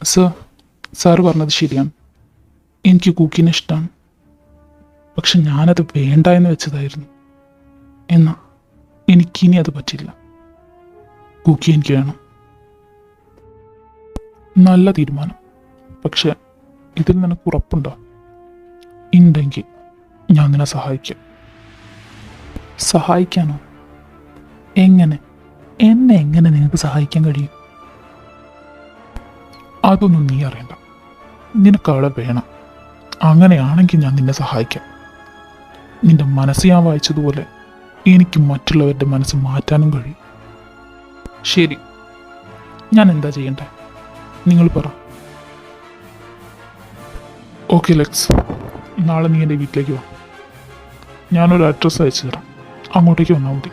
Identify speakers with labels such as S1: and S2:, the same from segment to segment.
S1: Sir, sir പറഞ്ഞത് ശരിയാണ്. എനിക്ക് കുക്കിനെ ഇഷ്ടമാണ്. പക്ഷെ ഞാനത് വേണ്ട എന്ന് വെച്ചതായിരുന്നു. എന്നാൽ എനിക്കിനി അത് പറ്റില്ല. കുക്കി എനിക്ക് വേണം. നല്ല തീരുമാനം. പക്ഷെ ഇതിൽ നിനക്ക് ഉറപ്പുണ്ടോ? ഉണ്ടെങ്കിൽ ഞാൻ നിന്നെ സഹായിക്കാം. സഹായിക്കാനോ? എങ്ങനെ? എന്നെ എങ്ങനെ നിനക്ക് സഹായിക്കാൻ കഴിയും? അതൊന്നും നീ അറിയണ്ട. നിനക്ക് അവളെ വേണം. അങ്ങനെയാണെങ്കിൽ ഞാൻ നിന്നെ സഹായിക്കാം. നിന്റെ മനസ്സ് ഞാൻ വായിച്ചതുപോലെ എനിക്ക് മറ്റുള്ളവരുടെ മനസ്സ് മാറ്റാനും കഴിയും. ശരി, ഞാൻ എന്താ ചെയ്യണ്ടേ? നിങ്ങൾ പറ. ഓക്കെ ലെക്സ്, നാളെ നീ എൻ്റെ വീട്ടിലേക്ക് വാ. ഞാനൊരു അഡ്രസ്സ് അയച്ചു തരാം. അങ്ങോട്ടേക്ക് വന്നാൽ മതി.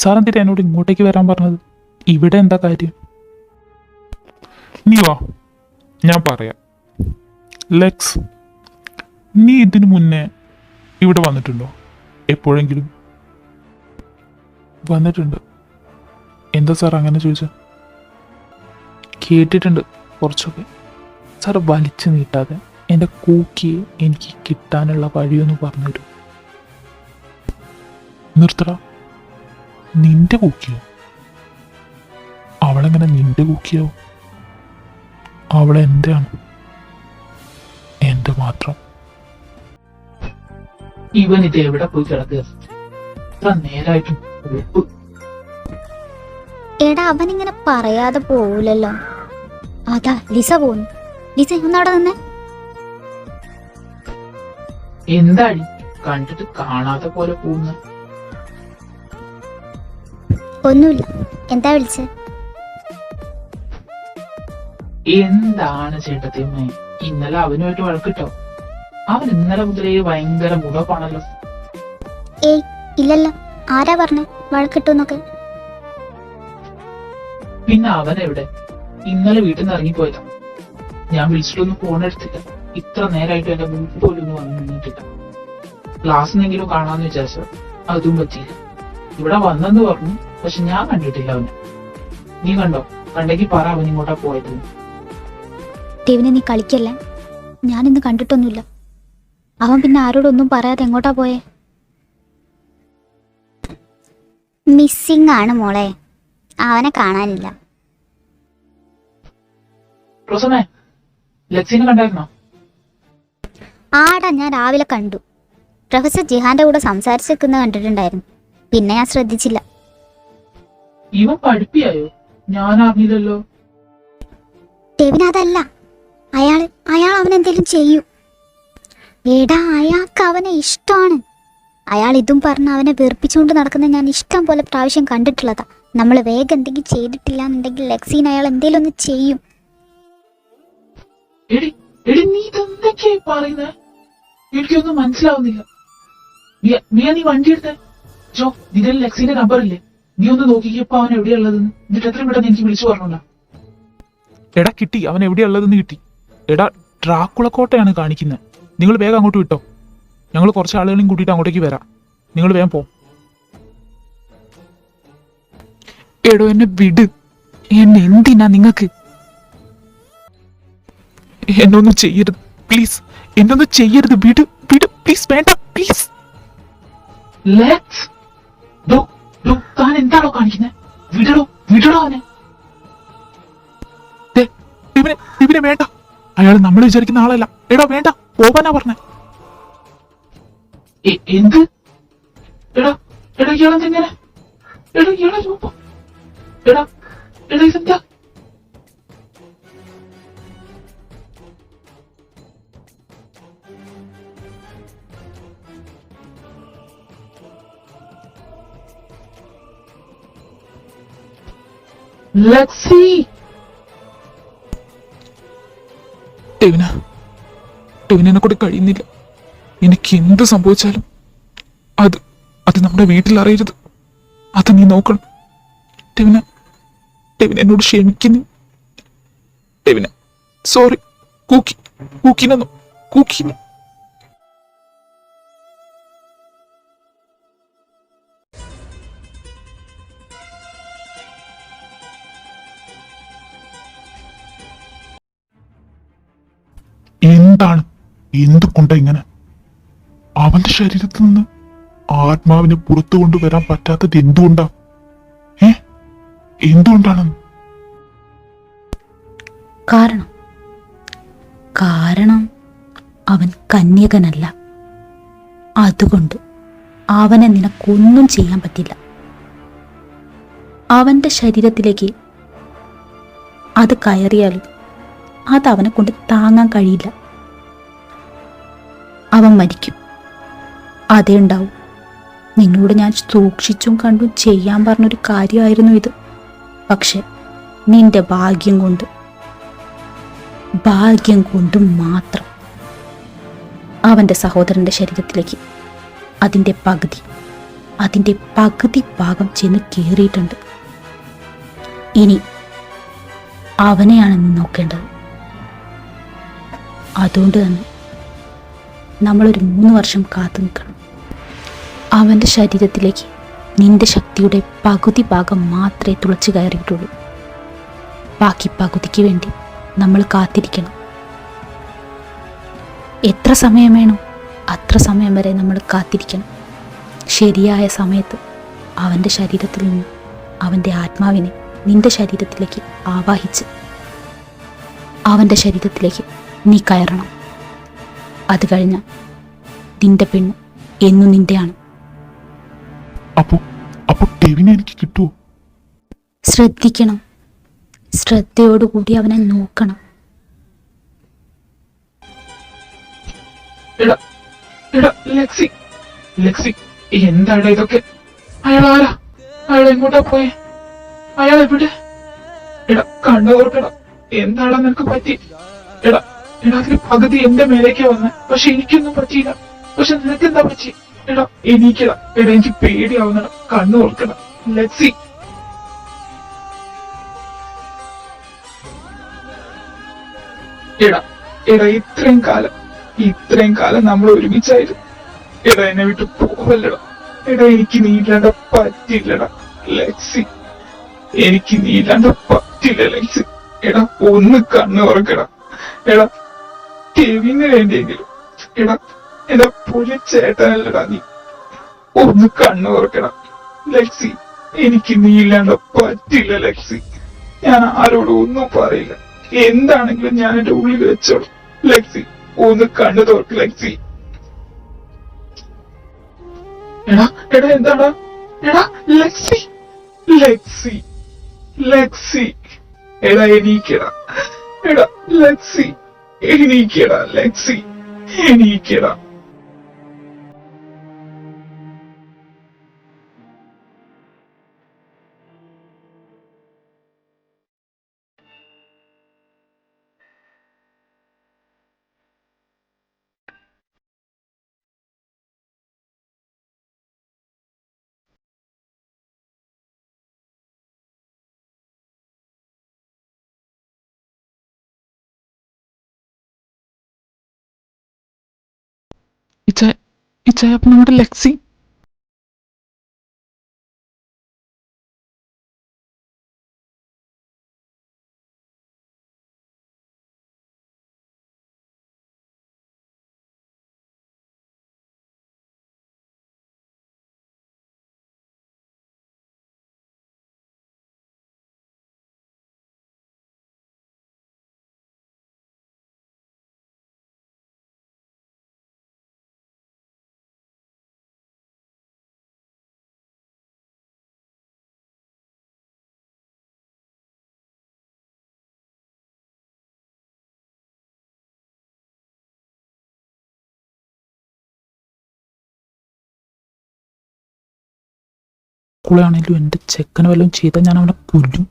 S1: സാർ എന്തിനാ എന്നോട് ഇങ്ങോട്ടേക്ക് വരാൻ പറഞ്ഞത്? ഇവിടെ എന്താ കാര്യം? നീ വാ, ഞാൻ പറയാം. ലെക്സ്, നീ ഇതിനു മുന്നേ ഇവിടെ വന്നിട്ടുണ്ടോ? എപ്പോഴെങ്കിലും? വന്നിട്ടുണ്ട്. എന്താ സാർ അങ്ങനെ ചോദിച്ച? കേട്ടിട്ടുണ്ട് കുറച്ചൊക്കെ. സാർ വലിച്ചു നീട്ടാതെ എൻ്റെ കൂക്കിയെ എനിക്ക് കിട്ടാനുള്ള വഴിയൊന്ന് പറഞ്ഞുതരൂ. നിർത്തടാ. നിന്റെ കുക്കിയോ? അവളെങ്ങനെ നിന്റെ കുക്കിയോ? അവൾ എന്റെയാണ്, എന്റെ മാത്രം.
S2: ഇവൻ ഇത് എവിടെ പോയി കിടക്കുക? നേരായിട്ടും
S3: എടാ, അവനിങ്ങനെ പറയാതെ പോവൂലല്ലോ. അതാ ലിസ പോന്നു. ലിസ ഒന്നവിടെ നിന്നേ.
S2: എന്താടി കണ്ടിട്ട് കാണാതെ പോലെ പോകുന്ന?
S3: ഒന്നുമില്ല. എന്താ വിളിച്ചേ?
S2: എന്താണ് ചേട്ടത്തിയമ്മേ, ഇന്നലെ അവനുമായിട്ട് വഴക്കിട്ടോ? അവൻ ഇന്നലെ മുതലേ ഭയങ്കര മുഖപ്പാണല്ലോ.
S3: ഏയ് ഇല്ലല്ല. ആരാ പറഞ്ഞേ വഴക്കിട്ടൂന്നൊക്കെ?
S2: പിന്നെ അവൻ എവിടെ? ഇന്നലെ വീട്ടിൽ നിന്ന് ഇറങ്ങിപ്പോയതാ. ഞാൻ വിളിച്ചിട്ടൊന്നും ഫോൺ എടുത്തില്ല. ഇത്ര നേരമായിട്ട് എന്റെ മുൻപ് പോലും ഒന്നും വന്നു നിന്നിട്ടില്ല. ക്ലാസ്സിനെങ്കിലും കാണാന്ന് വിചാരിച്ചു, അതും പറ്റിയില്ല. ഇവിടെ വന്നെന്ന് പറഞ്ഞു, പക്ഷെ ഞാൻ കണ്ടിട്ടില്ല അവനെ. നീ കണ്ടോ? കണ്ടെങ്കിൽ പറ അവൻ ഇങ്ങോട്ടാ പോയത്.
S3: ദേവിനെ, നീ കളിക്കല്ലേ. ഞാനിന്ന് കണ്ടിട്ടൊന്നുമില്ല. അവൻ പിന്നെ ആരോടൊന്നും പറയാതെ എങ്ങോട്ടാ പോയേ? മിസ്സിംഗ് ആണ് മോളെ. അവനെ കാണാനില്ല.
S2: റോസമ്മേ, ലക്സിനെ കണ്ടായിരുന്നോ?
S3: ആടാ, ഞാൻ രാവിലെ കണ്ടു. പ്രൊഫസർ ജിഹാന്റെ കൂടെ സംസാരിച്ചിരിക്കുന്ന കണ്ടിട്ടുണ്ടായിരുന്നു. പിന്നെ ഞാൻ ശ്രദ്ധിച്ചില്ല.
S2: ഇവൻ പഠിപ്പിയായോ? ഞാൻ അറിഞ്ഞില്ലല്ലോ.
S3: ദേവിന് അതല്ല. അയാൾ അവനെന്തേലും ചെയ്യും. എടാ, അയാൾക്ക് അവനെ ഇഷ്ടമാണ്. അയാൾ ഇതും പറഞ്ഞ് അവനെ വെറുപ്പിച്ചുകൊണ്ട് നടക്കുന്ന ഞാൻ ഇഷ്ടം പോലെ പ്രാവശ്യം കണ്ടിട്ടുള്ളതാ. നമ്മൾ വേഗം എന്തെങ്കിലും ചെയ്തിട്ടില്ല എന്നുണ്ടെങ്കിൽ ലക്സീൻ അയാൾ എന്തേലും ഒന്ന് ചെയ്യും.
S2: നീ ഇതെന്തൊക്കെയായി പറയുന്നേ? എനിക്കൊന്നും മനസ്സിലാവുന്നില്ല. നീ വണ്ടി എടുത്തേ. ജോ, നിന്റെ ലക്സിന്റെ നമ്പർ ഇല്ലേ? നീ ഒന്ന് നോക്കിക്കപ്പോ അവൻ എവിടെയുള്ളതെന്ന്. എന്നിട്ട് എത്രയും പെട്ടെന്ന് എനിക്ക് വിളിച്ചു പറഞ്ഞോളാം.
S1: എടാ കിട്ടി, അവൻ എവിടെയുള്ളതെന്ന് കിട്ടി. എടാ, ഡ്രാക്കുളക്കോട്ടയാണ് കാണിക്കുന്നത്. നിങ്ങൾ വേഗം അങ്ങോട്ട് വിട്ടോ. ഞങ്ങൾ കുറച്ച് ആളുകളെയും കൂട്ടിയിട്ട് അങ്ങോട്ടേക്ക് വരാം. നിങ്ങൾ വേഗം പോ. എടോ, എന്നെ വിട്. എന്നെ എന്തിനാ നിങ്ങൾക്ക്? എന്നൊന്നും ചെയ്യരുത് പ്ലീസ്. എന്നൊന്നും ചെയ്യരുത്. വിട് വിട് പ്ലീസ്. വേണ്ട പ്ലീസ്.
S2: താൻ എന്താണോ കാണിക്കുന്നത്? വിടടോ അവനെ.
S1: ഇവനെ വേണ്ട. അയാൾ നമ്മൾ വിചാരിക്കുന്ന ആളല്ല. എടോ വേണ്ട, പോവാനാ പറഞ്ഞേ.
S2: എന്ത്? എടാ എടാ ഇയാളെന്തെങ്ങനെ? എടാ ഇയാളെ രൂപം. എടാ എടാ ഇതെന്താ? ലക്സി.
S1: ടെവിന, ടെവിനെ കൂടെ കഴിയുന്നില്ല. എനിക്ക് എന്ത് സംഭവിച്ചാലും അത് അത് നമ്മുടെ വീട്ടിൽ അറിയരുത്. അത് നീ നോക്കണം. ടെവിന, ടെവിന എന്നോട് ക്ഷമിക്കുന്നു. ടെവിന സോറി. കൂക്കി കൂക്കിനെന്നു കൂക്കിന്. എന്താണ്? എന്തുകൊണ്ടാ ഇങ്ങനെ? അവന്റെ ശരീരത്തിൽ നിന്ന് ആത്മാവിനെ പുറത്തു കൊണ്ടുവരാൻ പറ്റാത്തത് എന്തുകൊണ്ടാ? എന്തുകൊണ്ടാണെന്ന്?
S4: കാരണം അവൻ കന്യകനല്ല. അതുകൊണ്ട് അവനെ നിനക്കൊന്നും ചെയ്യാൻ പറ്റില്ല. അവന്റെ ശരീരത്തിലേക്ക് അത് കയറിയാലും അത് അവനെ കൊണ്ട് താങ്ങാൻ കഴിയില്ല. അവൻ മരിക്കും. അതേ ഉണ്ടാവും. നിന്നോട് ഞാൻ സൂക്ഷിച്ചും കണ്ടും ചെയ്യാൻ പറഞ്ഞൊരു കാര്യമായിരുന്നു ഇത്. പക്ഷെ നിന്റെ ഭാഗ്യം കൊണ്ട് മാത്രം അവന്റെ സഹോദരന്റെ ശരീരത്തിലേക്ക് അതിന്റെ പകുതി ഭാഗം ചെന്ന് കയറിയിട്ടുണ്ട്. ഇനി അവനെയാണ് നീ നോക്കേണ്ടത്. അതുകൊണ്ട് തന്നെ നമ്മളൊരു 3 വർഷം കാത്തു നിൽക്കണം. അവന്റെ ശരീരത്തിലേക്ക് നിന്റെ ശക്തിയുടെ പകുതി ഭാഗം മാത്രമേ തുളച്ചു കയറിയിട്ടുള്ളൂ. ബാക്കി പകുതിക്ക് വേണ്ടി നമ്മൾ കാത്തിരിക്കണം. എത്ര സമയം വേണം അത്ര സമയം വരെ നമ്മൾ കാത്തിരിക്കണം. ശരിയായ സമയത്ത് അവൻ്റെ ശരീരത്തിൽ നിന്ന് അവൻ്റെ ആത്മാവിനെ നിന്റെ ശരീരത്തിലേക്ക് ആവാഹിച്ച് അവൻ്റെ ശരീരത്തിലേക്ക് നീ കയറണം. അത് കഴിഞ്ഞ നിന്റെ പെണ്ണ് എന്നും നിന്റെയാണ്.
S1: അപ്പൊ ടെവിനെ എനിക്ക് കിട്ടുമോ?
S4: ശ്രദ്ധിക്കണം. ശ്രദ്ധയോടുകൂടി അവനെ നോക്കണം.
S2: എടാ എടാ ലക്സി, ലക്സി എന്താടാ ഇതൊക്കെ? അയാൾ ആരാ? അയാൾ എങ്ങോട്ടാ പോയെ? അയാൾ എവിടെ? എടാ കണ്ണു തുറക്കടാ. എന്താടാ നിനക്ക് പറ്റി? എടാ എടാ അതിന് പകുതി എന്റെ മേലേക്കാ വന്നെ. പക്ഷെ എനിക്കൊന്നും പറ്റിയില്ല. പക്ഷെ നിനക്ക് എന്താ പറ്റി? എടാ എണീക്കടാ. എടാ എനിക്ക് പേടിയാവുന്നടാ. കണ്ണു തുറക്കടാ ലക്സി. എടാ എടാ ഇത്രയും കാലം നമ്മൾ ഒരുമിച്ചായിരുന്നു. എടാ എന്നെ വിട്ട് പോവല്ലടാ. എടാ എനിക്ക് നീ ഇല്ലാണ്ട് പറ്റില്ലടാ ലക്സി. എനിക്ക് നീ ഇല്ലാണ്ട് പറ്റില്ല ലക്സി. എടാ ഒന്ന് കണ്ണു തുറക്കടാ. എടാ കെവിന് വേണ്ടിയെങ്കിലും. എടാ എന്റെ പുലി ചേട്ടനല്ലടാ നീ. ഒന്ന് കണ്ണു തുറക്കടാ ലക്സി. എനിക്ക് നീ ഇല്ലാണ്ട് പറ്റില്ല ലക്സി. ഞാൻ ആരോടും ഒന്നും പറയില്ല. എന്താണെങ്കിലും ഞാൻ എന്റെ ഉള്ളിൽ വെച്ചോളൂ ലക്സി. ഒന്ന് കണ്ണു തുറക്ക് ലക്സി. എടാ എടാ എന്താടാ? എടാ ലക്സി, ലക്സി, ലക്സി. എടാ എണീക്കടാ. എടാ ലക്സി എണീക്കടാ ലക്സി, എണീക്കടാ.
S1: ഇച്ചായ അപ്പൊ നമ്മുടെ ലക്സി ആക്കളാണെങ്കിലും എൻ്റെ ചെക്കനെ വല്ലതും ചെയ്താൽ ഞാൻ അവനെ കൊല്ലും.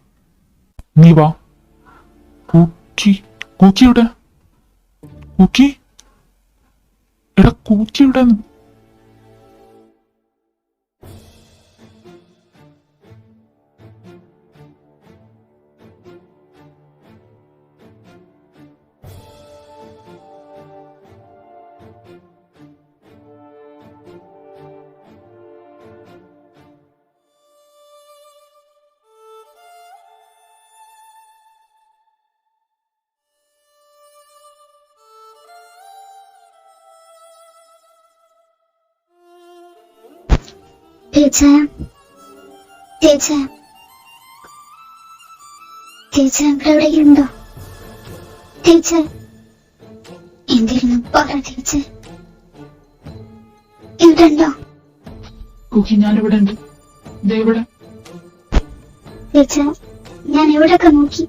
S1: നീ വാ. കൂക്കി കൂക്കി എവിടെ? കൂക്കി എടാ കൂക്കി എവിടെ?
S3: ടീച്ചർ ടീച്ചർ ടീച്ചർ ഇവിടെ ഉണ്ടോ? ടീച്ചർ എന്തിരുന്നു പറ ടീച്ചർ. ഇവിടെ ഉണ്ടോ?
S2: കുക്കി ഞാനിവിടെ ഉണ്ട്. ഇതെവിടെ?
S3: ടീച്ചർ ഞാൻ എവിടെയൊക്കെ നോക്കി.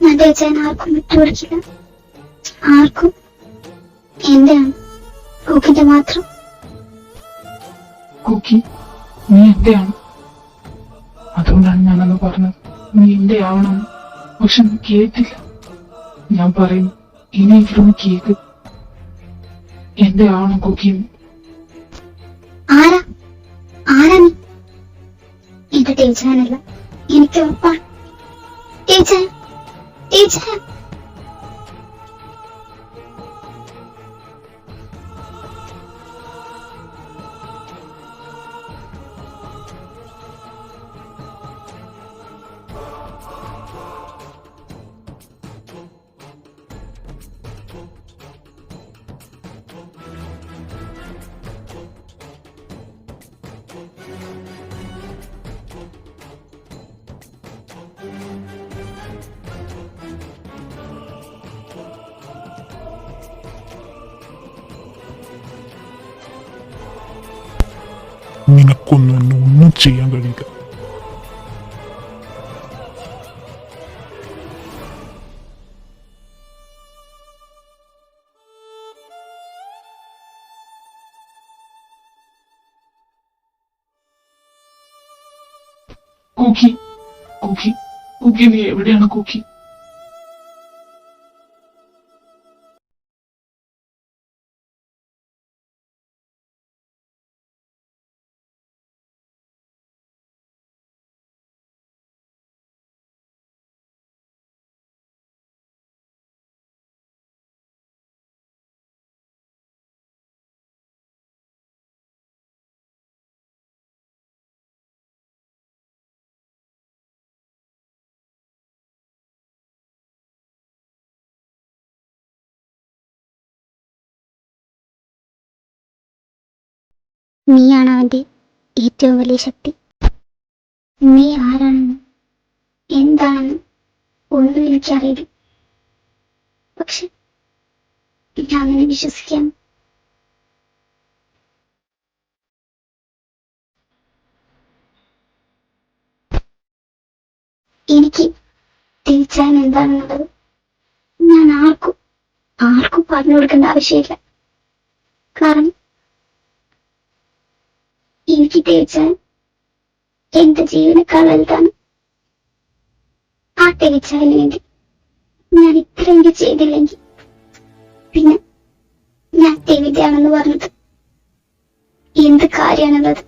S3: ഞാൻ ടീച്ചറിനെ ആർക്കും വിട്ടുകൊടുക്കില്ല. ആർക്കും. എന്റെയാണ് കുക്കിന്റെ മാത്രം.
S2: കുക്കി നീ എന്റെയാണ്. അതുകൊണ്ടാണ് ഞാനന്ന് പറഞ്ഞത് നീ എന്റെ ആവണം. പക്ഷെ നീ കേട്ടില്ല. ഞാൻ പറയുന്നു ഇനിയെങ്കിലും നീ കേക്ക്. എന്റെ ആവണം കുക്കി.
S3: ആരാ ആരാ നീ? എന്റെ ടീച്ചറിനല്ല, എനിക്ക് ഉറപ്പാണ്. ടീച്ചർ ടീച്ചർ
S1: നിനക്കൊന്നും എന്നെ ഒന്നും ചെയ്യാൻ കഴിയില്ല.
S2: കുക്കി കുക്കി കുക്കി നീ എവിടെയാണ് കുക്കി?
S3: നീയാണ് അവന്റെ ഏറ്റവും വലിയ ശക്തി. നീ ആരാണെന്ന് എന്താണെന്ന് ഒന്നും എനിക്കറിയില്ല. പക്ഷെ ഞാൻ നിന്നെ വിശ്വസിക്കാം. എനിക്ക് തിരിച്ചാൻ എന്താണെന്നുള്ളത് ഞാൻ ആർക്കും പറഞ്ഞു കൊടുക്കേണ്ട ആവശ്യമില്ല. കാരണം എനിക്ക് തിരിച്ചാൻ എന്റെ ജീവനേക്കാൾ വലുതാണ്. ആ തിരിച്ചതിന് വേണ്ടി ഞാൻ ഇത്രയെങ്കിലും ചെയ്തില്ലെങ്കിൽ പിന്നെ ഞാൻ തെവിദ്യാണെന്ന് പറഞ്ഞത് എന്ത് കാര്യമാണുള്ളത്?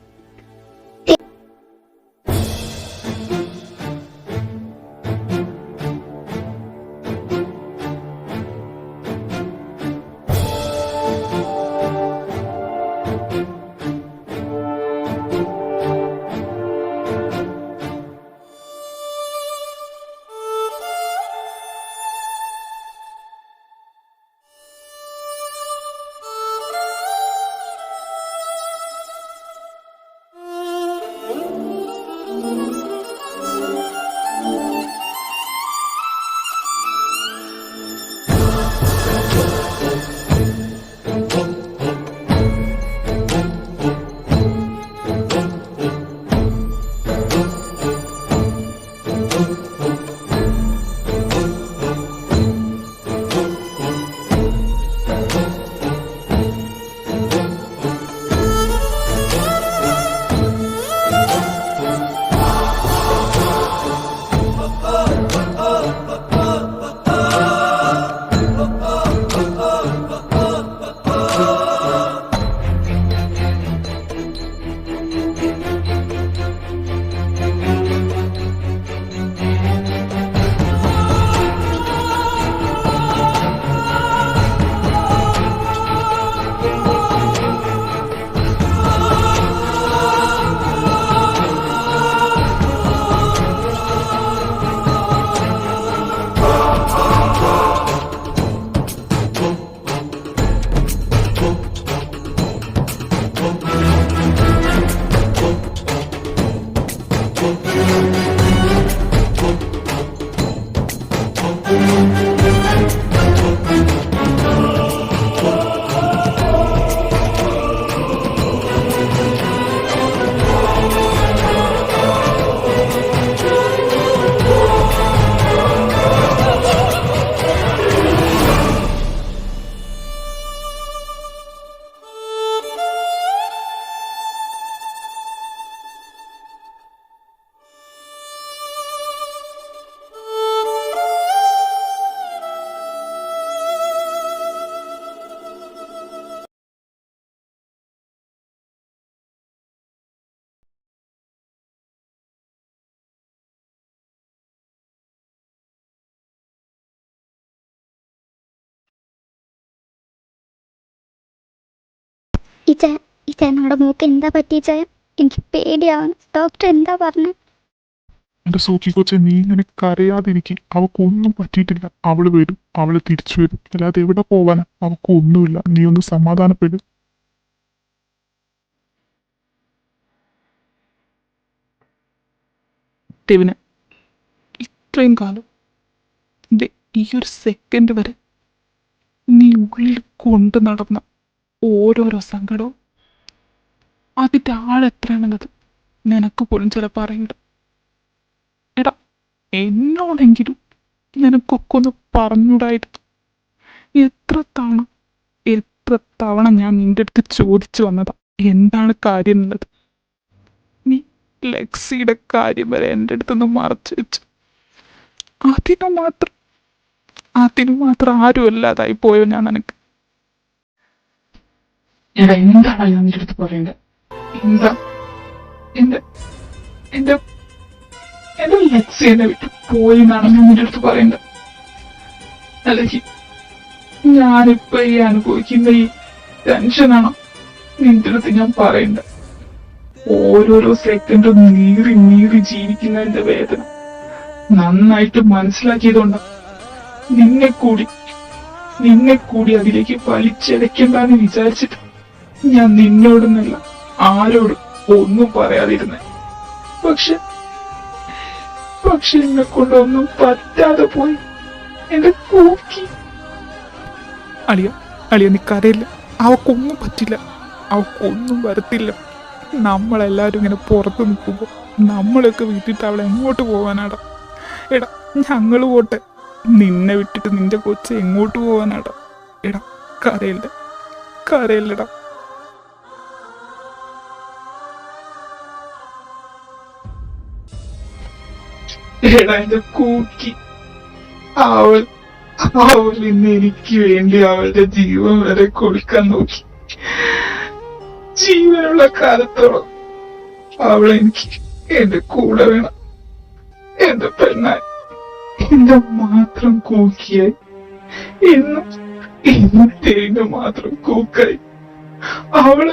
S3: ഇച്ച ഇച്ച നമ്മുടെ മൂക്ക് എന്താ പറ്റിച്ച? എനിക്ക് പേടിയാവുന്നു. ഡോക്ടർ എന്താ പറഞ്ഞത്?
S1: എന്റെ സൂക്കി കൊച്ചെ, നീ ഇങ്ങനെ കരയാതിരിക്കും. അവക്കൊന്നും പറ്റിയിട്ടില്ല. അവള് വരും, അവള് തിരിച്ചു വരും. അല്ലാതെ എവിടെ പോവാനാ? അവക്കൊന്നുമില്ല. നീ ഒന്ന് സമാധാനപ്പെടും. ടെവിന്, ഇത്രയും കാലം ദേ ഈ ഒരു സെക്കൻഡ് വരെ നീ ഉള്ളിൽ കൊണ്ട് നടന്ന ഓരോരോ സങ്കടവും അതിൻ്റെ ആളെത്രയാണെന്നത് നിനക്ക് പോലും ചിലപ്പോൾ അറിയില്ല. എടാ, എന്നോടെങ്കിലും നിനക്കൊക്കെ ഒന്ന് പറഞ്ഞൂടായിരുന്നു? എത്ര തവണ ഞാൻ നിന്റെ അടുത്ത് ചോദിച്ചു വന്നതാ എന്താണ് കാര്യം എന്നുള്ളത്. നീ ലെക്സിയുടെ കാര്യം വരെ എൻ്റെ അടുത്തൊന്ന് മറച്ചു വെച്ചു. അതിനു മാത്രം ആരും അല്ലാതായി പോയോ ഞാൻ നിനക്ക്?
S2: എടാ, എന്താണ് ഞാൻ നിന്റെ അടുത്ത് പറയണ്ടത്? എന്താ എന്റെ എന്റെ എന്റെ ലെക്സി എന്നെ വിട്ട് പോയി എന്നാണ് ഞാൻ നിന്റെ അടുത്ത് പറയണ്ടത്. അല്ലെങ്കിൽ ഞാനിപ്പോ ഈ അനുഭവിക്കുന്ന ഈ ടെൻഷനാണോ നിന്റെ അടുത്ത് ഞാൻ പറയണ്ടത്? ഓരോരോ സെക്കൻഡും നീറി നീറി ജീവിക്കുന്നതിന്റെ വേദന നന്നായിട്ട് മനസ്സിലാക്കിയതുകൊണ്ടാ നിന്നെ കൂടി അതിലേക്ക് വലിച്ചെടുക്കണ്ടെന്ന് വിചാരിച്ചിട്ട് ഞാൻ നിന്നോടൊന്നല്ല ആരോടും ഒന്നും പറയാതിരുന്നേ. പക്ഷെ എന്നെ കൊണ്ടൊന്നും പറ്റാതെ പോയി എന്റെ കൂക്കി.
S1: അളിയ നീ കരയില്ല. അവക്കൊന്നും പറ്റില്ല. അവക്കൊന്നും വരത്തില്ല. നമ്മളെല്ലാവരും ഇങ്ങനെ പുറത്ത് നിൽക്കുമ്പോൾ നമ്മളൊക്കെ വിട്ടിട്ട് അവളെ എങ്ങോട്ട് പോകാനാടാ? എടാ, ഞങ്ങൾ പോട്ടെ. നിന്നെ വിട്ടിട്ട് നിന്റെ കൊച്ച് എങ്ങോട്ട് പോകാനാടാ? എടാ, കരയില്ലടാ.
S2: എടാ എന്റെ കൂക്കി, അവൾ ഇന്ന് എനിക്ക് വേണ്ടി അവളുടെ ജീവൻ വരെ കൊടുക്കാൻ നോക്കി. ജീവനുള്ള കാലത്തോളം അവളെനിക്ക് എന്റെ കൂടെ വേണം. എന്റെ പെണ്ണായി, എന്റെ മാത്രം കൂക്കിയായി, എന്നും തേങ്ങ മാത്രം കൂക്കായി അവള്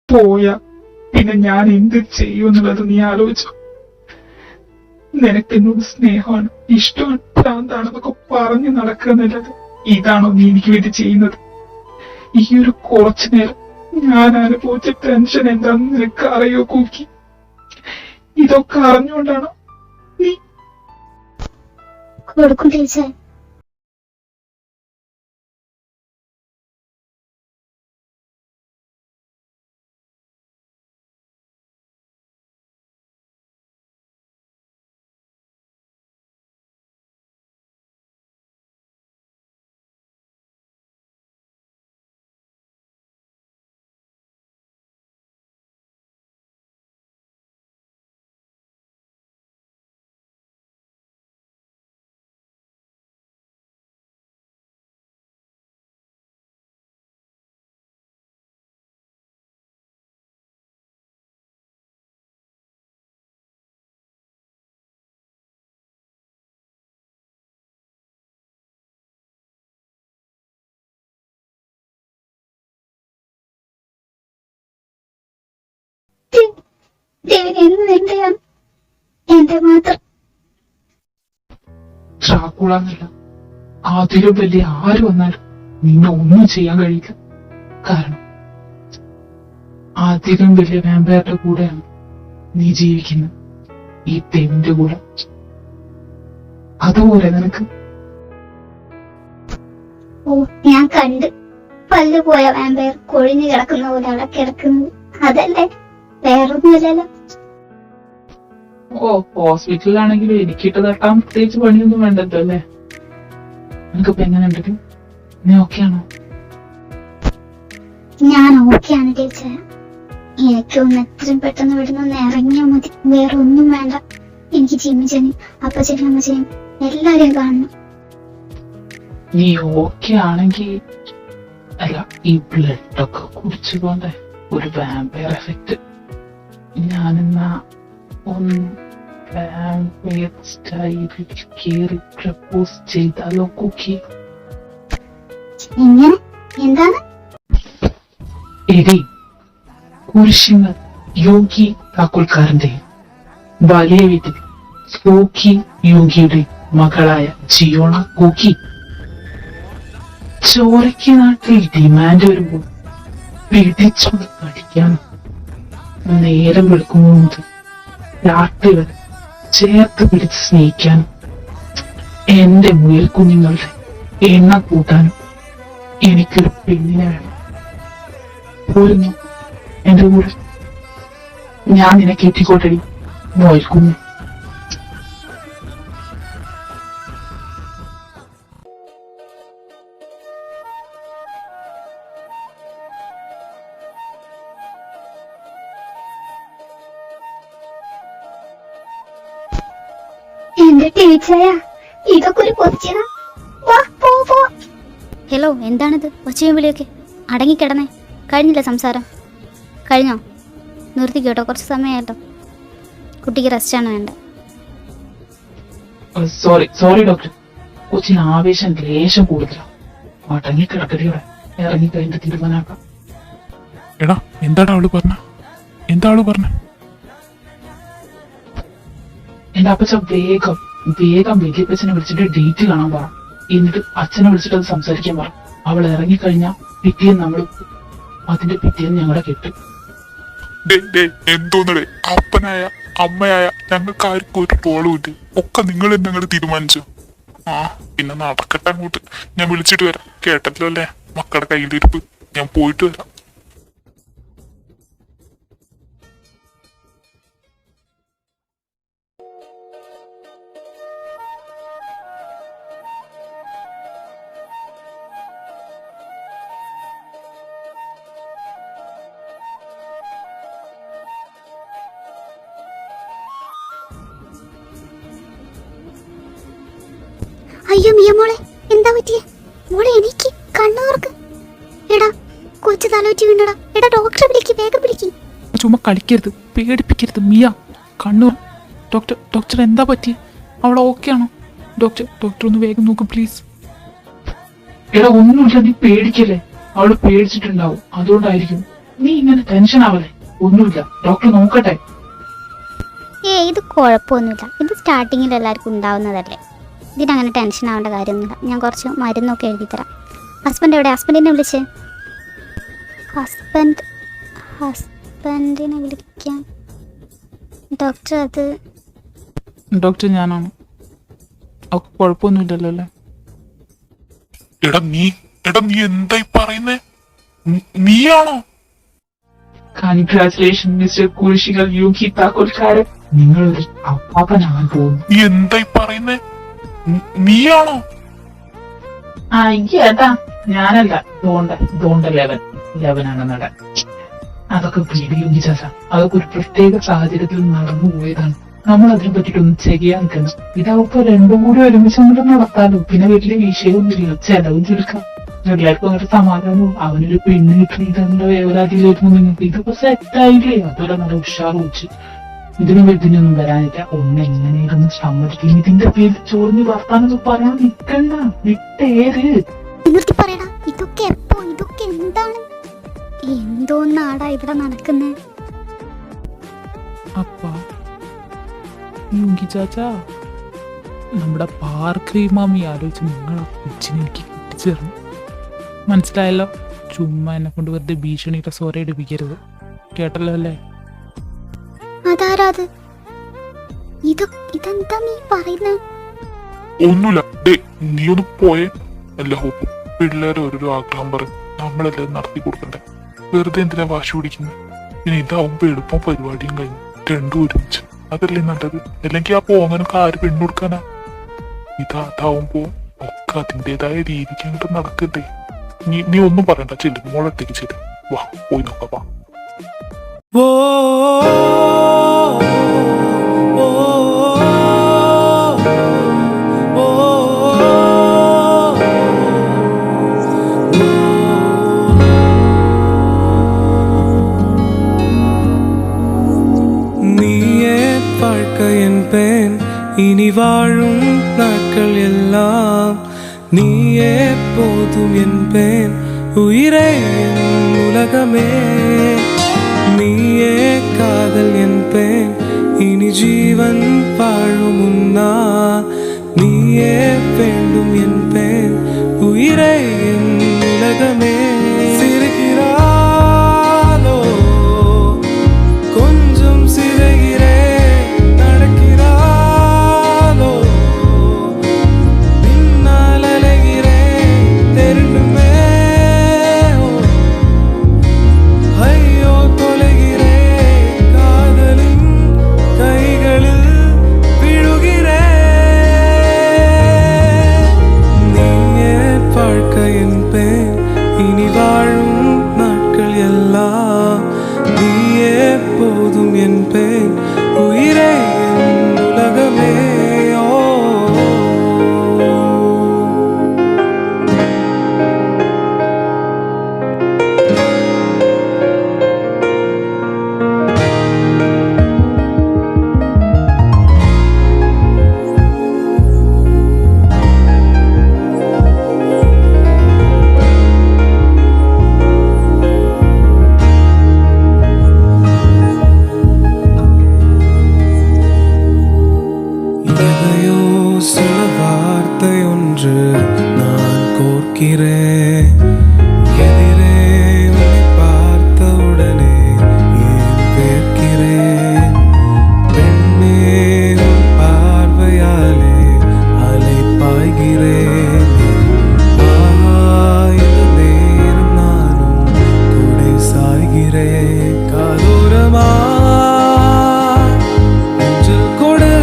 S2: പോയാ പിന്നെ ഞാൻ എന്ത് ചെയ്യുമെന്നുള്ളത് നീ ആലോചിച്ചു. നിനക്കെന്നോട് സ്നേഹമാണ്, ഇഷ്ടമാണ്, ഭ്രാന്താണെന്നൊക്കെ പറഞ്ഞു നടക്കുന്നല്ലാതെ ഇതാണോ നീ എനിക്ക് വേണ്ടി ചെയ്യുന്നത്? ഈ ഒരു കുറച്ചു നേരം ഞാൻ അനുഭവിച്ച ടെൻഷൻ എന്താണെന്ന് നിനക്ക് അറിയോ കൂക്കി? ഇതൊക്കെ അറിഞ്ഞുകൊണ്ടാണോ നീ
S3: കൊടുക്കും ടീച്ചർ. ദേവിന് എന്നും എന്റെയാണ്, എന്റെ മാത്രം.
S2: ഡ്രാക്കുള എന്നല്ല, അതിലും വലിയ ആര് വന്നാലും നിന്നെ ഒന്നും ചെയ്യാൻ കഴിയില്ല. കാരണം അതിലും വലിയ വാമ്പയറുടെ കൂടെയാണ് നീ ജീവിക്കുന്നത്, ഈ തെവിന്റെ കൂടെ. അതുപോലെ നിനക്ക്
S3: ഓ, ഞാൻ കണ്ട് പല്ല് പോയ വാമ്പയർ കൊഴിഞ്ഞു കിടക്കുന്ന പോലെ അവിടെ കിടക്കുന്നത്. അതല്ലേ, വേറൊന്നുമില്ലല്ലോ.
S2: ഓ, ഹോസ്പിറ്റലിലാണെങ്കിലും എനിക്കിട്ട് തട്ടാൻ പ്രത്യേകിച്ച് പണിയൊന്നും വേണ്ടല്ലോ അല്ലേ? നിനക്കിപ്പോ എങ്ങനെ ഉണ്ടെങ്കിൽ നീ ഓക്കെയാണോ?
S3: ഞാൻ ഓക്കെയാണ് ടീച്ചർ. എനിക്കൊന്ന് എത്രയും പെട്ടെന്ന് വിടുന്നൊന്ന് ഇറങ്ങിയാൽ മതി. വേറെ ഒന്നും വേണ്ട. എനിക്ക് ചിമ്മിച്ചനും അപ്പച്ചനും അമ്മച്ചനും എല്ലാരെയും കാണണം.
S2: നീ ഓക്കെ ആണെങ്കിൽ അല്ല, ഈ ബ്ലഡ് ഒക്കെ കുടിച്ചു പോണ്ടേ, ഒരു വാമ്പയർ എഫക്റ്റ്. ഞാനെന്നാ ഒന്ന് വാമ്പയർ സ്റ്റൈലിൽ കേറി പ്രപ്പോസ് ചെയ്താലോ കുക്കി?
S3: എങ്ങനെ? എന്താണ്?
S2: എടി, കുരിശിങ്ങൽ യോഗി താക്കോൽക്കാരന്റെയും വലിയ വീട്ടിൽ കോക്കി യോഗിയുടെ മകളായ ജിയോണ കോക്കി ചോരയ്ക്ക് നാട്ടിൽ ഡിമാൻഡ് വരുമ്പോൾ പിടിച്ചു കടിക്കാൻ നേരം വെളുക്കുമ്പോൾ രാത്രി വരെ ചേർത്ത് പിടിച്ച് സ്നേഹിക്കാനും എന്റെ മുയൽ കുഞ്ഞുങ്ങളുടെ എണ്ണ കൂട്ടാനും എനിക്കൊരു പെണ്ണിനെ വേണം. പോരുന്നു എന്റെ കൂടെ? ഞാൻ നിന്നെ കെട്ടിക്കോട്ടടി മുയൽ കുഞ്ഞ്.
S3: എന്റെ ടീച്ചറ, ഇതൊക്കെ ഒരു കൊച്ചിനാ. വാ, പോ, പോ. ഹലോ, എന്താണിത്? ഒച്ചയും വിളിയൊക്കെ അടങ്ങിക്കിടന്നേ. കഴിഞ്ഞില്ല സംസാരം? കഴിഞ്ഞോ? നിർത്തിക്കോട്ടോ, കുറച്ച് സമയമായിട്ടോ. കുട്ടിക്ക് റെസ്റ്റാണ് വേണ്ടത്.
S2: സോറി ഡോക്ടർ, കൊച്ചിന് ആവേശം ലേശം കൂടുതലാണ്. അടങ്ങി കിടക്കടിയോടെ ഇറങ്ങി കഴിഞ്ഞിട്ട് തീരുമാനാക്കാം.
S1: എടാ, എന്താടാ അവള് പറഞ്ഞ? എന്താ അവള് പറഞ്ഞ?
S2: എന്റെ അപ്പച്ച വേഗം വലിയപ്പച്ചനെ വിളിച്ചിട്ട് ഡേറ്റ് കാണാൻ പറ. എന്നിട്ട് അച്ഛനെ വിളിച്ചിട്ട് അത് സംസാരിക്കാൻ പറ. അവൾ ഇറങ്ങിക്കഴിഞ്ഞാൽ പിറ്റേന്ന് നമ്മൾ അതിന്റെ പിറ്റേന്ന് ഞങ്ങളെ കെട്ടും.
S1: എന്തോന്നടേ, അപ്പനായ അമ്മയായ ഞങ്ങൾക്ക് ആർക്കും ഒരു ടോളും ഇല്ല. ഒക്കെ നിങ്ങൾ തന്നെ അങ്ങോട്ട് തീരുമാനിച്ചു. ആ, പിന്നെ നടക്കട്ടെ അങ്ങോട്ട്. ഞാൻ വിളിച്ചിട്ട് വരാം. കേട്ടല്ലോ അല്ലേ മക്കളുടെ കയ്യിലിരിപ്പ്? ഞാൻ പോയിട്ട് വരാം.
S3: അയ്യോ മിയ മോളെ, എന്താ പറ്റിയേ മോളെ? എനിക്ക് കണ്ണൂർക്ക്. എടാ, കൊച്ചു തലവറ്റി വീണടാ. എടാ, ഡോക്ടറെ വിളിക്ക്, വേഗം വിളിക്ക്.
S1: ചുമ്മാ കളിക്കരുത്, പേടിപ്പിക്കരുത് മിയ. കണ്ണൂർ ഡോക്ടർ എന്താ പറ്റി? അവളെ ഓക്കെ ആണോ? ഡോക്ടർ ഒന്ന് വേഗം നോക്ക് പ്ലീസ്.
S2: എടാ, ഒന്നുമില്ല, നീ പേടിക്കല്ലേ. അവള് പേടിച്ചിട്ടുണ്ടാവും, അതുകൊണ്ടായിരിക്കും. നീ ഇങ്ങനെ ടെൻഷൻ ആവല്ലേ. ഒന്നുമില്ല, ഡോക്ടർ നോക്കട്ടെ.
S3: ഇത് കുഴപ്പമൊന്നുമില്ല. ഇത് സ്റ്റാർട്ടിങ്ങിൽ എല്ലാവർക്കും ഉണ്ടാവുന്നതല്ലേ. ഇതിനങ്ങനെ ടെൻഷൻ ആവേണ്ട കാര്യമൊന്നുമില്ല. ഞാൻ കുറച്ച് മരുന്നൊക്കെ എഴുതി തരാം. ഹസ്ബൻഡ് എവിടെ? ഹസ്ബൻഡിനെ വിളിച്ചേ. ഹസ്ബൻഡിനെ വിളിക്കാൻ. ഡോക്ടർ, അത്
S1: ഡോക്ടർ ഞാനാണ്. അവൾക്ക് കുഴപ്പമൊന്നുമില്ലല്ലോ അല്ലേ? എടാ നീ എന്തായി പറയുന്നേ? നീയാണോ?
S2: കൺഗ്രാറ്റുലേഷൻ മിസ്റ്റർ കുരിശികൾ യോഗി താക്കോൽക്കാരൻ. നിങ്ങളൊരു അപ്പാപ്പനാകാൻ പോകുന്നു.
S1: നീ എന്തായി പറയുന്നേ? നീയാണോ?
S2: അയ്യേട്ടാ, ഞാനല്ല. ദോണ്ട 11 നട. അതൊക്കെ പേടിയൊന്നും ചേച്ചാ, അതൊക്കെ ഒരു പ്രത്യേക സാഹചര്യത്തിൽ നടന്നു പോയതാണ്. നമ്മൾ അതിനെ പറ്റിയിട്ടൊന്നും ചെയ്യാൻ നിൽക്കണം. ഇതാവുമ്പോ രണ്ടും കൂടി ഒരുമിച്ച് അങ്ങോട്ട് നടത്താലോ. പിന്നെ വലിയ വിഷയമൊന്നുമില്ല, ചെലവും ചുരുക്കാം. എല്ലാവർക്കും അങ്ങോട്ട് സമാധാനവും. അവനൊരു പെണ്ണ് കിട്ടുന്നതിന്റെ വേവലാതിയിലായിരുന്നു നിങ്ങൾക്ക്. ഇതിപ്പോ സെറ്റായില്ലേ? അതുപോലെ നല്ല ഉഷാറ് വെച്ച് ഇതിനൊന്നും വരാനില്ല. എങ്ങനെയായിരുന്നു സമ്മതിക്കും? ഇതിന്റെ പേര് ചോറിന് വർത്താനൊന്നും പറയാൻ നിൽക്കണ്ട. വിട്ടേര്.
S3: നിർത്തി പറയടാ. ഇതൊക്കെ എപ്പോ? ഇതൊക്കെ എന്താണ്? എന്തോന്നാടാ ഇവിടെ നടക്കുന്നത്?
S1: അപ്പാ യുങ്കി ചാച്ചാ, നമ്മുടെ പാർക്രീ മാമി ആലോചിച്ച് നിങ്ങളെ കൊച്ചിനെ എനിക്ക് കിട്ടിച്ചേർന്നു. മനസ്സിലായല്ലോ? ചുമ്മാ എന്നെ കൊണ്ട് വെറുതെ ഭീഷണിയുടെ സോര എടുപ്പിക്കരുത്. കേട്ടല്ലോ അല്ലേ?
S3: അതാരാത്? ഇതെന്താ നീ പറയുന്നേ?
S1: ഒന്നുമില്ല. നീ ഒന്ന് പോയേ. അല്ല ഹോപ്പും പിള്ളേരെ ഓരോരോ ആഗ്രഹം പറയും, നമ്മളെല്ലാം നടത്തി കൊടുക്കണ്ടേ? വെറുതെ എന്തിനാ വാശി പിടിക്കുന്നത്? പിന്നെ ഇതാവുമ്പോ എളുപ്പം പരിപാടിയും കഴിഞ്ഞു, രണ്ടും ഒരുമിച്ച്. അതല്ലേ നല്ലത്? അല്ലെങ്കിൽ ആ പോകാനൊക്കെ ആര് പെണ്ണു കൊടുക്കാനാ? ഇതാവുമ്പോ ഒക്കെ അതിൻ്റെതായ രീതിക്ക് അങ്ങോട്ട് നടക്കണ്ടേ? നീ ഒന്നും പറയണ്ട, ചെല്ലും മോളത്തേക്ക് ചെല്ലും. വാ പോയി നോക്കാം. വാ.
S5: இனி வாழும் நாட்கள் எல்லாம் நீயே போதும் என்பேன். உயிரே என் உலகமே நீயே காதல் என்பேன். இனி ஜீவன் வாழும் முன்னால் நீயே வேண்டும் என்பேன். உயிரே என் உலகமே. சிரிக்கிறாளோ கொஞ்சம் சிதைகிறே, நடக்கிறாளோ பின்னால் அலைகிறே, தெரிந்துமே ஐயோ தொலைகிறே, காதலின் கைகளில் விழுகிறே. நீயே வாழ்க்கை என்பேன். இனி வாழும் நாட்கள் எல்லாம் நீயே போதும் என்பேன். உயிரே என் உலகமே. எதையோ சில வார்த்தை ஒன்று நான் கோர்க்கிறேன். எதிரே உன்னை பார்த்தவுடனே ஏன் கேட்கிறேன்? பெண்ணே உன் பார்வையாலே அலை பாய்கிறேன். இந்த நேரம் நானும் கூடை சாய்கிறேன். காதோரமா நெஞ்சில் கொடு,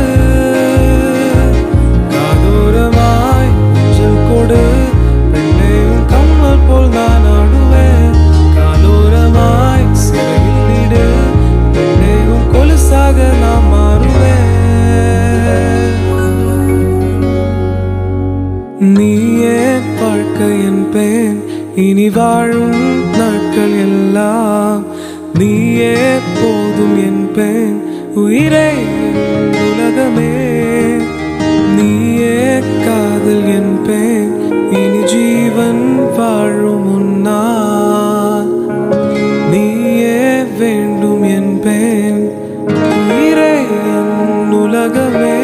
S5: காதோரமாய் நெஞ்சில் கொடு. பெண்ணே உன் கம்மல் போல் நான் ஆடுவேன். காலோரமாய் சிறையில் இடு, பெண்ணே உன் கொலுசாக நான் மாறுவேன். நீயே வாழ்க்கை என்பேன். இனி வாழும் நாட்கள் எல்லாம் நீயே போதும் என்பேன். உயிரே என் உலகமே நீயே காதல் என்பேன். இனி ஜீவன் வாழும் முன்னால் நீயே வேண்டும் என்பேன். உயிரே என் உலகமே.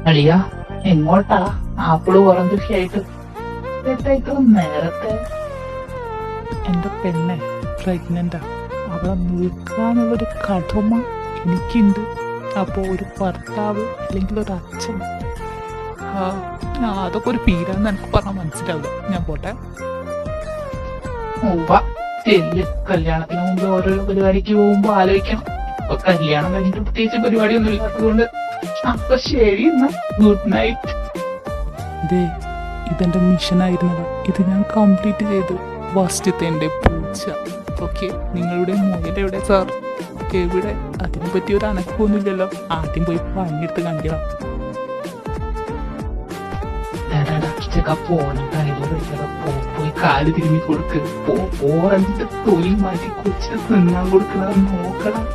S2: അളിയ എങ്ങോട്ടാ? ആപ്പിള് പുറന്തിരിക്കായിട്ട് ഇത്ര നേരത്തെ?
S1: എന്റെ പെണ്ണെ പ്രഗ്നന്റാ. അവളെ നോക്കാനുള്ളൊരു കടമ എനിക്കുണ്ട്. അപ്പോൾ ഒരു ഭർത്താവ് അല്ലെങ്കിൽ ഒരു അച്ഛൻ, അതൊക്കെ ഒരു പീരാന്ന് എനിക്ക് പറഞ്ഞാൽ മനസ്സിലാവില്ല. ഞാൻ പോട്ടെ.
S2: കല്യാണത്തിന് മുമ്പ് ഓരോരോ പരിപാടിക്ക് പോകുമ്പോ ആലോചിക്കണം. ഇപ്പൊ കല്യാണം കഴിഞ്ഞിട്ട് പ്രത്യേകിച്ച് പരിപാടിയൊന്നും ഇല്ലാത്തതുകൊണ്ട് അപ്പൊ ശരി എന്നാ, ഗുഡ് നൈറ്റ്.
S1: ദേ, ഇതെന്റെ മിഷനായിരുന്നത്. ഇത് ഞാൻ കംപ്ലീറ്റ് ചെയ്തു. ഫസ്റ്റത്തെ എൻ്റെ പൂച്ച. ഓക്കെ, നിങ്ങളുടെ മുയൽ എവിടെ സാർ? എവിടെ? അതിനെ പറ്റി ഒരു അനക്കൊന്നുമില്ലല്ലോ. ആദ്യം പോയി പണിയെടുത്ത് കാണിക്കണം.
S2: പോയി കാല് തിരുമ്മി കൊടുക്ക്. പോറഞ്ഞിട്ട് തൊലി മാറ്റി കൊച്ചിന് തിന്നാൻ കൊടുക്കണത് നോക്കണം.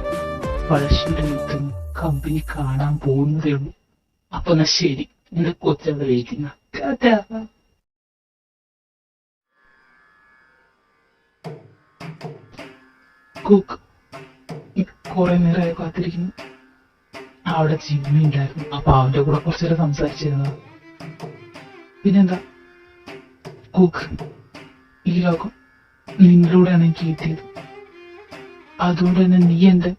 S2: പഴശ്ശിയുടെ യുദ്ധം കമ്പനി കാണാൻ പോകുന്നതേ ഉള്ളൂ. അപ്പൊ എന്നാ ശരി, എന്റെ കൊച്ചവിടെ വിളിക്കുന്ന. കുക്ക് കുറെ നേരമായി കാത്തിരിക്കുന്നു. അവിടെ ജിമ്മി ഉണ്ടായിരുന്നു. അപ്പൊ അവന്റെ കൂടെ കുറച്ചു നേരം സംസാരിച്ചിരുന്നത്. പിന്നെന്താ കുക്ക്, ഈ ലോകം നിങ്ങളിലൂടെയാണ് എനിക്ക് കിട്ടിയത്. അതുകൊണ്ട് തന്നെ നീ എന്റെ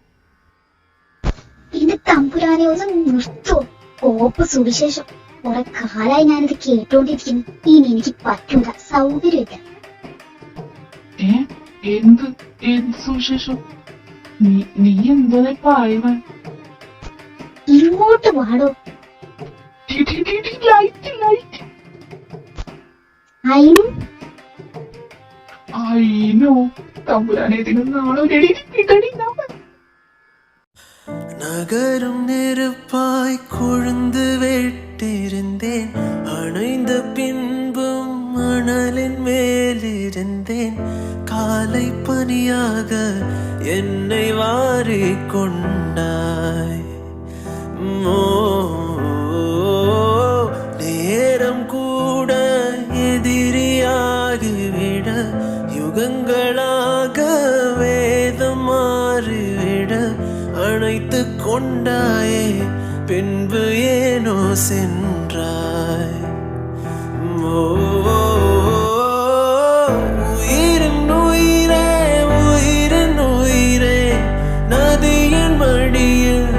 S3: എന്റെ തമ്പുരാനെ ഒന്ന് നിർത്തോ. കോപ്പ് സുവിശേഷം കുറെ കാലായി ഞാനിത് കേട്ടോണ്ടിരിക്കുന്നു. ഇനി എനിക്ക് പറ്റൂല, സൗകര്യമില്ല.
S2: എന്ത് എന്ത് സുവിശേഷം? നീ എന്താ പറയുക?
S3: ഇങ്ങോട്ട് വാടോ.
S2: അയിനോ തമ്പുരാനെ, ഇതിന് നാളെ
S5: நகரும் நெருப்பாய் கொழுந்து விட்டிருந்தேன். அணைந்த பின்பும் மணலின் மேலிருந்தேன். காலை பனியாக என்னை வாரிக் கொண்டாய். நேரம் கூட எதிரியாகிவிட, யுகங்களாக வேதம் மாறிவிட அணைத்து கொண்டாயே, பின்பு ஏனோ சென்றாய். உயிரின் உயிரே, உயிரின் உயிரே, நதியின் மடியில்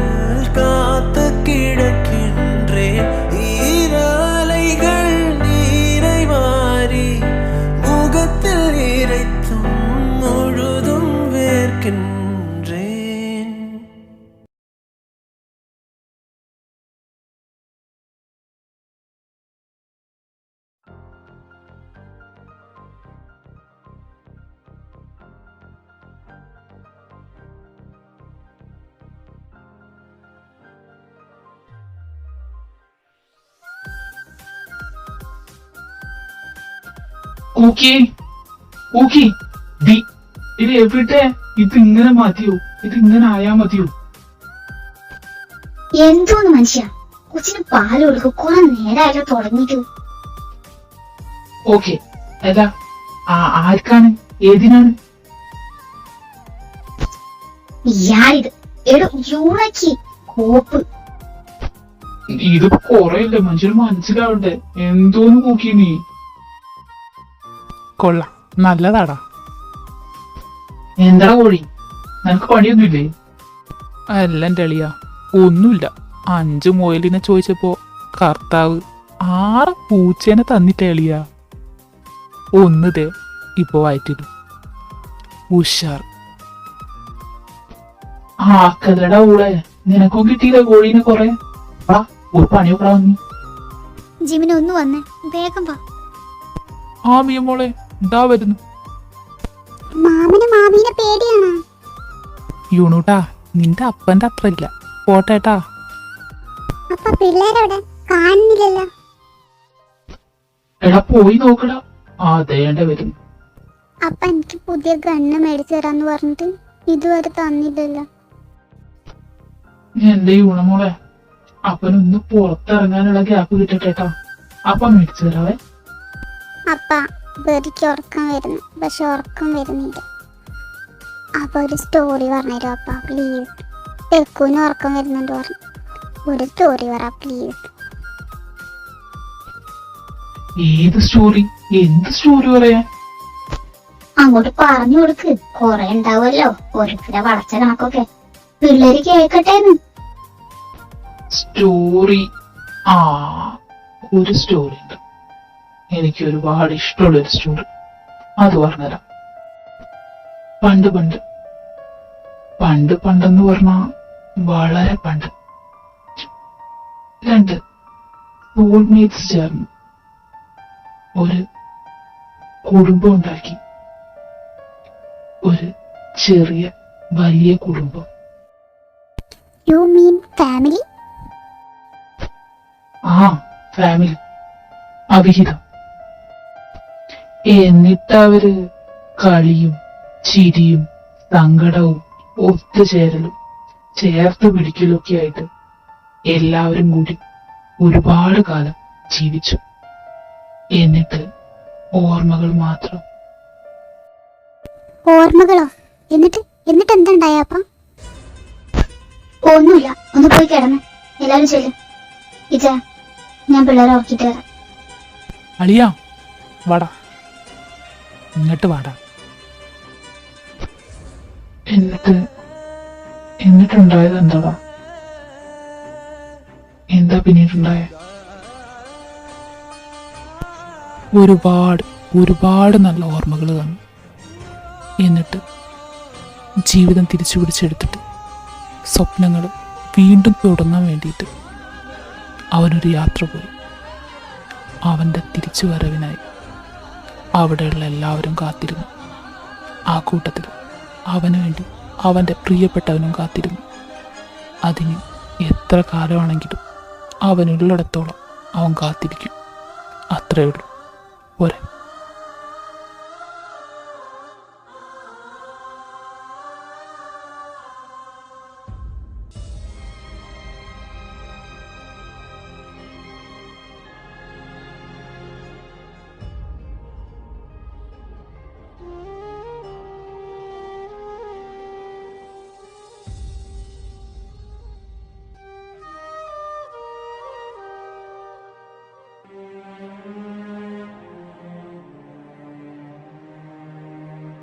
S5: காத்து கிடக்கின்றேன். ஈரலைகள் நீரை மாறி முகத்தில் இறைத்தும் முழுதும் வேர்க்கின்றேன்.
S2: ഇത് എവിടെ? ഇതിങ്ങനെ മതിയോ? ഇതിങ്ങനെ ആയാ മതിയോ?
S3: എന്തോന്ന് മനുഷ്യ, കൊച്ചിന് പാല് കൊടുക്കും. കുറെ നേരമായാലോ തുടങ്ങിയിട്ട്.
S2: ഓക്കെ, അല്ല ആർക്കാണ്, ഏതിനാണ്?
S3: ഇയാളിത് എടോ യൂണക്കി കോപ്പ്.
S2: ഇതിപ്പോ കൊറേയല്ലേ, മനുഷ്യന് മനസ്സിലാവണ്ടേ എന്തോന്ന് നോക്കി നീ.
S1: കൊള്ളാം, നല്ലതാടാ.
S2: എന്താ കോഴി, നിനക്ക് പണിയൊന്നുമില്ലേ?
S1: എല്ലാം തെളിയാ, ഒന്നുമില്ല. 5 മുയലിനെ ചോദിച്ചപ്പോ കർത്താവ് 6 പൂച്ചേനെ തന്നിട്ട് എളിയാ. ഒന്നതേ ഇപ്പൊ വായിട്ടിടും. ഉഷാർ.
S2: ആക്കലടാ ഊളെ, നിനക്കും കിട്ടിയില്ല കോഴീനെ കൊറേ. ഒരു പണിയൊക്കെ വന്നി.
S3: ജിമിന് ഒന്ന് വന്നേ, വേഗം വാ.
S1: ആ മിയമോളെ, ഇതാ വരുന്നു.
S3: മാമന് മാമീനെ പേടിയാണോ?
S1: യൂണൂട്ടാ, നിന്റെ അപ്പന്റെ അത്ര ഇല്ല. പോട്ടേട്ടാ.
S3: അപ്പൊ പിള്ളേരവിടെ കാണുന്നില്ലല്ലോ.
S2: എടാ പോയി നോക്കടാ, അതേണ്ട വരും.
S3: അപ്പ എനിക്ക് പുതിയ ഗണ്ണ് മേടിച്ചു തരാന്ന് പറഞ്ഞിട്ട് ഇതുവരെ തന്നില്ലല്ലോ.
S2: എന്റെ യൂണമോളെ, അപ്പനൊന്ന് പുറത്തിറങ്ങാനുള്ള ഗ്യാപ്പ് കിട്ടട്ടേട്ടാ. അപ്പ മേടിച്ചു തരാവേ.
S3: അപ്പ വെറിക്ക് ഉറക്കം വരുന്നു, പക്ഷെ ഉറക്കം വരുന്നില്ല. അപ്പൊ ഒരു സ്റ്റോറി പറഞ്ഞുതരും അപ്പ, പ്ലീസ്. ടെക്കുവിന് ഉറക്കം വരുന്നുണ്ട് പറഞ്ഞു. ഒരു സ്റ്റോറി പറ പ്ലീസ്.
S2: ഏത് സ്റ്റോറി? എന്ത് സ്റ്റോറി പറയാ?
S3: അങ്ങോട്ട് പറഞ്ഞു കൊടുക്ക്. കൊറേ ഉണ്ടാവുമല്ലോ ഓരോരുത്തരെ വളച്ച കണക്കൊക്കെ. പിള്ളേര് കേൾക്കട്ടേന്ന്.
S2: സ്റ്റോറി, ആ ഒരു സ്റ്റോറി ഉണ്ട്, എനിക്ക് ഒരുപാട് ഇഷ്ടമുള്ളൊരു സ്റ്റോറി. അത് പറഞ്ഞുതരാം. പണ്ട് പണ്ട് പണ്ട് പണ്ടെന്ന് പറഞ്ഞാ വളരെ പണ്ട്, രണ്ട് സോൾമേറ്റ്സ് ചേർന്ന് ഒരു കുടുംബം ഉണ്ടാക്കി. ഒരു ചെറിയ വലിയ കുടുംബം.
S3: You mean family?
S2: ആ ഫാമിലി, അവിഹിതം. എന്നിട്ട് അവര് കളിയും ചിരിയും സങ്കടവും ഒത്തുചേരലും ചേർത്ത് പിടിക്കലൊക്കെ ആയിട്ട് എല്ലാവരും കൂടി ഒരുപാട് കാലം ജീവിച്ചു. എന്നിട്ട് ഓർമ്മകൾ മാത്രം.
S3: ഓർമ്മകളോ? എന്നിട്ട് എന്നിട്ട് എന്തുണ്ടായ അപ്പം? ഒന്നുമില്ല, ഒന്ന് പോയി കിടന്ന്. എല്ലാരും ചെല്ലും. ഇജ, ഞാൻ പിള്ളേരെ ഉറക്കിട്ട് വരാം.
S1: അളിയാ വാടാ, ഇങ്ങോട്ട് വാടാ.
S2: എന്നിട്ടുണ്ടായത് എന്താടാ? എന്താ പിന്നീടുണ്ടായ?
S1: ഒരുപാട് ഒരുപാട് നല്ല ഓർമ്മകൾ തന്നു. എന്നിട്ട് ജീവിതം തിരിച്ചു പിടിച്ചെടുത്തിട്ട് സ്വപ്നങ്ങൾ വീണ്ടും തുടങ്ങാൻ വേണ്ടിയിട്ട് അവനൊരു യാത്ര പോയി. അവൻ്റെ തിരിച്ചു വരവിനായി അവിടെയുള്ള എല്ലാവരും കാത്തിരുന്നു. ആ കൂട്ടത്തിൽ അവന് വേണ്ടി അവൻ്റെ പ്രിയപ്പെട്ടവനും കാത്തിരുന്നു. അതിന് എത്ര കാലമാണെങ്കിലും അവനുള്ളിടത്തോളം അവൻ കാത്തിരിക്കും. അത്രയേ ഉള്ളൂ. പോരെ.